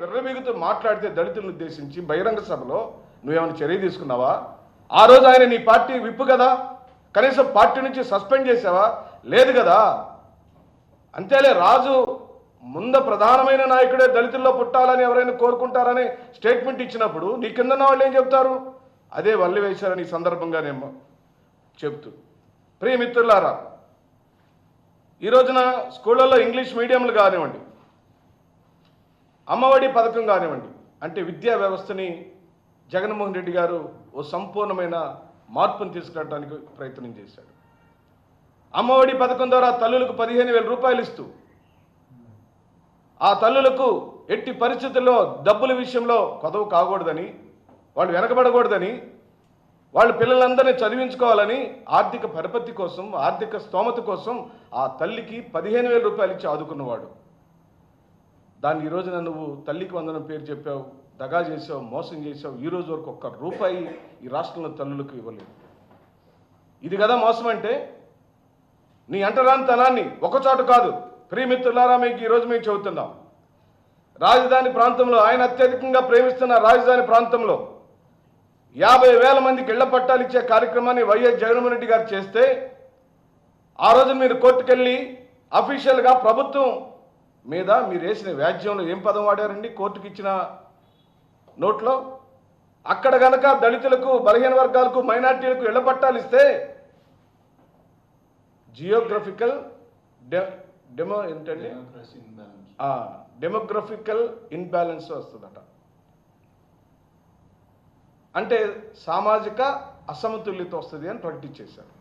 విర్రవీగుతూ మాట్లాడితే దళితులను ఉద్దేశించి బహిరంగ సభలో నువ్వేమైనా చర్య తీసుకున్నావా? ఆ రోజు ఆయన నీ పార్టీ విప్పు కదా, కనీసం పార్టీ నుంచి సస్పెండ్ చేసావా? లేదు కదా. అంతేలే, రాజు ముంద ప్రధానమైన నాయకుడే దళితుల్లో పుట్టాలని ఎవరైనా కోరుకుంటారని స్టేట్మెంట్ ఇచ్చినప్పుడు నీ కిందన్న వాళ్ళు ఏం చెప్తారు? అదే వల్లి వేశారని ఈ సందర్భంగానేమో చెప్తూ. ప్రియమిత్రులారా, ఈ రోజున స్కూళ్ళల్లో ఇంగ్లీష్ మీడియంలు కానివ్వండి, అమ్మఒడి పథకం కానివ్వండి, అంటే విద్యా వ్యవస్థని జగన్మోహన్ రెడ్డి గారు ఓ సంపూర్ణమైన మార్పును తీసుకురావడానికి ప్రయత్నం చేశాడు. అమ్మఒడి పథకం ద్వారా తల్లులకు 15,000 రూపాయలు ఇస్తూ ఆ తల్లులకు ఎట్టి పరిస్థితుల్లో డబ్బుల విషయంలో కొదవ కాకూడదని, వాళ్ళు వెనకబడకూడదని, వాళ్ళ పిల్లలందరినీ చదివించుకోవాలని ఆర్థిక పరపతి కోసం, ఆర్థిక స్తోమత కోసం ఆ తల్లికి 15,000 రూపాయలు ఇచ్చి ఆదుకున్నవాడు. దాన్ని ఈ రోజున నువ్వు తల్లికి వందనం పేరు చెప్పావు, దగా చేసావు, మోసం చేసావు. ఈ రోజు వరకు ఒక్క రూపాయి ఈ రాష్ట్రంలో తల్లులకు ఇవ్వలేదు. ఇది కదా మోసం అంటే? నీ అంటరానితనాన్ని ఒకచోట కాదు. ప్రియమిత్రులారా, మీకు ఈరోజు మేము చెబుతున్నాం, రాజధాని ప్రాంతంలో, ఆయన అత్యధికంగా ప్రేమిస్తున్న రాజధాని ప్రాంతంలో 50,000 మందికి ఇళ్ల పట్టాలు ఇచ్చే కార్యక్రమాన్ని వైఎస్ జగన్మోహన్ రెడ్డి గారు చేస్తే, ఆ రోజు మీరు కోర్టుకెళ్ళి అఫీషియల్గా ప్రభుత్వం మీద మీరు వేసిన వ్యాజ్యంలో ఏం పదం వాడారండి? కోర్టుకి ఇచ్చిన నోట్లో అక్కడ గనక దళితులకు, బలహీన వర్గాలకు, మైనార్టీలకు ఇళ్ల పట్టాలు ఇస్తే జియోగ్రఫికల్ డెమోగ్రఫికల్ ఇన్బ్యాలెన్స్ వస్తుందట. అంటే సామాజిక అసమతుల్యత వస్తుంది అని ప్రకటించేశారు.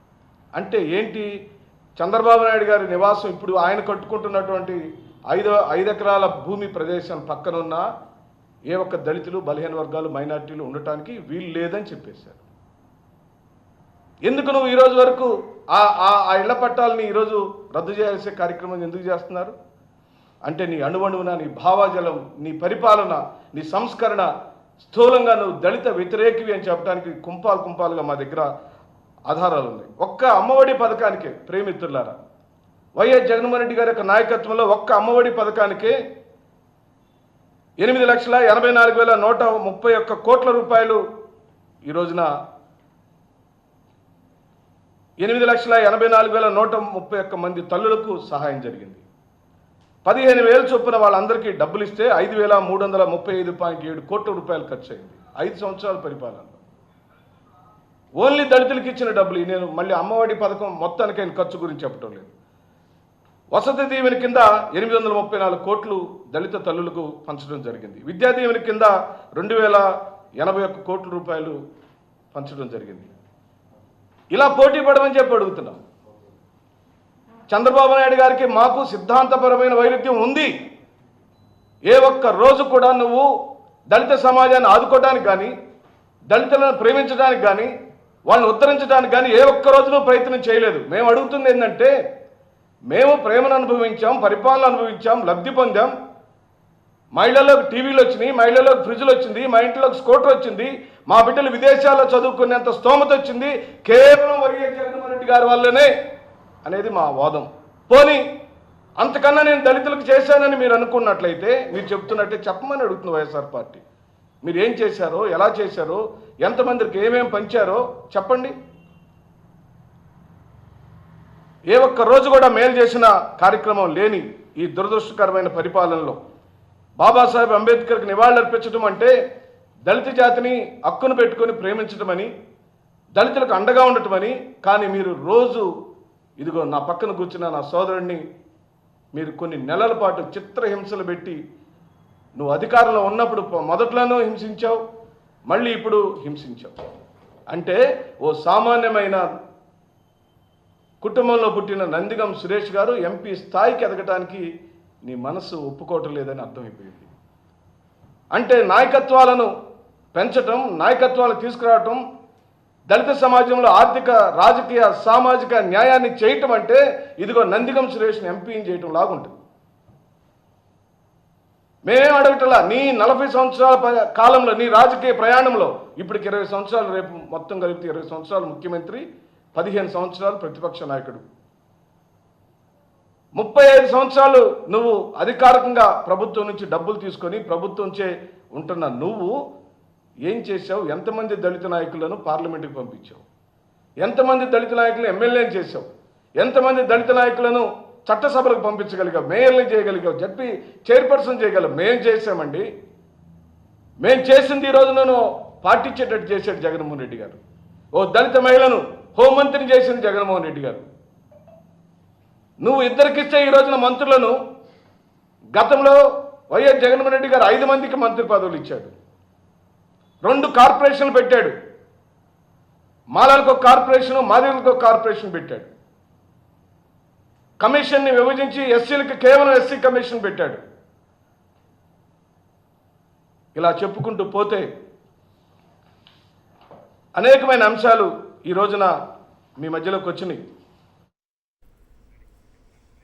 అంటే ఏంటి? చంద్రబాబు నాయుడు గారి నివాసం ఇప్పుడు ఆయన కట్టుకుంటున్నటువంటి 5 ఎకరాల భూమి ప్రదేశం పక్కనున్న ఏ ఒక్క దళితులు, బలహీన వర్గాలు, మైనార్టీలు ఉండటానికి వీలు లేదని చెప్పేశారు. ఎందుకు నువ్వు ఈరోజు వరకు ఆ ఇళ్ల పట్టాలని ఈరోజు రద్దు చేసే కార్యక్రమం ఎందుకు చేస్తున్నారు? అంటే నీ అణువణువున, నీ భావాజలం, నీ పరిపాలన, నీ సంస్కరణ స్థూలంగా నువ్వు దళిత వ్యతిరేకివి అని చెప్పడానికి కుంపాలుగా మా దగ్గర ఆధారాలు ఉన్నాయి. ఒక్క అమ్మఒడి పథకానికే ప్రేమిత్రులారా, వైఎస్ జగన్మోహన్ రెడ్డి గారి యొక్క నాయకత్వంలో ఒక్క అమ్మఒడి పథకానికే 8,84,131 కోట్ల రూపాయలు ఈ రోజున 8,84,131 మంది తల్లులకు సహాయం జరిగింది. 15,000 చొప్పున వాళ్ళందరికీ డబ్బులు ఇస్తే 5,335.7 కోట్ల రూపాయలు ఖర్చు అయింది 5 సంవత్సరాల పరిపాలనలో. ఓన్లీ దళితులకు ఇచ్చిన డబ్బులు. నేను మళ్ళీ అమ్మఒడి పథకం మొత్తానికి ఆయన ఖర్చు గురించి చెప్పడం లేదు. వసతి దీవెన కింద 834 కోట్లు దళిత తల్లులకు పంచడం జరిగింది. విద్యా దీవెన కింద 2,081 కోట్ల రూపాయలు పంచడం జరిగింది. ఇలా పోటీ పడమని చెప్పి అడుగుతున్నాం. చంద్రబాబు నాయుడు గారికి మాకు సిద్ధాంతపరమైన వైరుధ్యం ఉంది. ఏ ఒక్క రోజు కూడా నువ్వు దళిత సమాజాన్ని ఆదుకోవడానికి కానీ, దళితులను ప్రేమించడానికి కానీ, వాళ్ళని ఉద్ధరించడానికి కానీ ఏ ఒక్క రోజు నువ్వు ప్రయత్నం చేయలేదు. మేము అడుగుతుంది ఏంటంటే, మేము ప్రేమను అనుభవించాం, పరిపాలన అనుభవించాం, లబ్ధి పొందాం. మహిళలకు టీవీలు వచ్చినాయి, మహిళలకు ఫ్రిడ్జ్లు వచ్చింది, మా ఇంట్లోకి స్కూటర్ వచ్చింది, మా బిడ్డలు విదేశాల్లో చదువుకునేంత స్తోమత వచ్చింది కేవలం వైఎస్ జగన్మోహన్ రెడ్డి గారి వల్లనే అనేది మా వాదం. పోనీ అంతకన్నా నేను దళితులకు చేశానని మీరు అనుకున్నట్లయితే, మీరు చెప్తున్నట్టే చెప్పమని అడుగుతుంది వైఎస్ఆర్ పార్టీ. మీరు ఏం చేశారో, ఎలా చేశారో, ఎంతమందికి ఏమేమి పంచారో చెప్పండి. ఏ ఒక్క రోజు కూడా మేలు చేసిన కార్యక్రమం లేని ఈ దురదృష్టకరమైన పరిపాలనలో బాబాసాహెబ్ అంబేద్కర్కి నివాళులర్పించడం అంటే దళిత జాతిని హక్కును పెట్టుకొని ప్రేమించడమని, దళితులకు అండగా ఉండటమని. కానీ మీరు రోజు ఇదిగో నా పక్కన కూర్చున్న నా సోదరుడిని మీరు కొన్ని నెలల పాటు చిత్రహింసలు పెట్టి, నువ్వు అధికారంలో ఉన్నప్పుడు మొదట్లోనూ హింసించావు, మళ్ళీ ఇప్పుడు హింసించావు. అంటే ఓ సామాన్యమైన కుటుంబంలో పుట్టిన నందిగం సురేష్ గారు ఎంపీ స్థాయికి ఎదగటానికి నీ మనసు ఒప్పుకోవటం లేదని అర్థమైపోయింది. అంటే నాయకత్వాలను పెంచటం, నాయకత్వాలను తీసుకురావటం, దళిత సమాజంలో ఆర్థిక, రాజకీయ, సామాజిక న్యాయాన్ని చేయటం అంటే ఇదిగో నందిగం సురేష్ని ఎంపీని చేయటం లాగుంటుంది. మేమేం అడగటలా, నీ 40 సంవత్సరాల కాలంలో, నీ రాజకీయ ప్రయాణంలో ఇప్పటికి 20 సంవత్సరాలు, రేపు మొత్తం కలిపితే 20 సంవత్సరాలు ముఖ్యమంత్రి, 15 సంవత్సరాలు ప్రతిపక్ష నాయకుడు. 35 సంవత్సరాలు నువ్వు అధికారికంగా ప్రభుత్వం నుంచి డబ్బులు తీసుకొని ప్రభుత్వంచే ఉంటున్న నువ్వు ఏం చేశావు? ఎంతమంది దళిత నాయకులను పార్లమెంటుకు పంపించావు? ఎంతమంది దళిత నాయకులను ఎమ్మెల్యేని చేశావు? ఎంతమంది దళిత నాయకులను చట్టసభలకు పంపించగలిగావు? మేయర్ని చేయగలిగావు? జడ్పీ చైర్పర్సన్ చేయగలవు? మేం చేశామండి. మేం చేసింది ఈరోజు నేను పాటించేటట్టు చేశాడు జగన్మోహన్ రెడ్డి గారు. ఓ దళిత మహిళను హోంమంత్రిని చేసింది జగన్మోహన్ రెడ్డి గారు. నువ్వు ఇద్దరికిస్తే ఈ రోజున మంత్రులను, గతంలో వైఎస్ జగన్మోహన్ రెడ్డి గారు 5 మందికి మంత్రి పదవులు ఇచ్చాడు. 2 కార్పొరేషన్లు పెట్టాడు. మాలలకు ఒక కార్పొరేషను, మాదిగలకు ఒక కార్పొరేషన్ పెట్టాడు. కమిషన్ని విభజించి ఎస్సీలకు కేవలం ఎస్సీ కమిషన్ పెట్టాడు. ఇలా చెప్పుకుంటూ పోతే అనేకమైన అంశాలు ఈ రోజున మీ మధ్యలోకి వచ్చినాయి.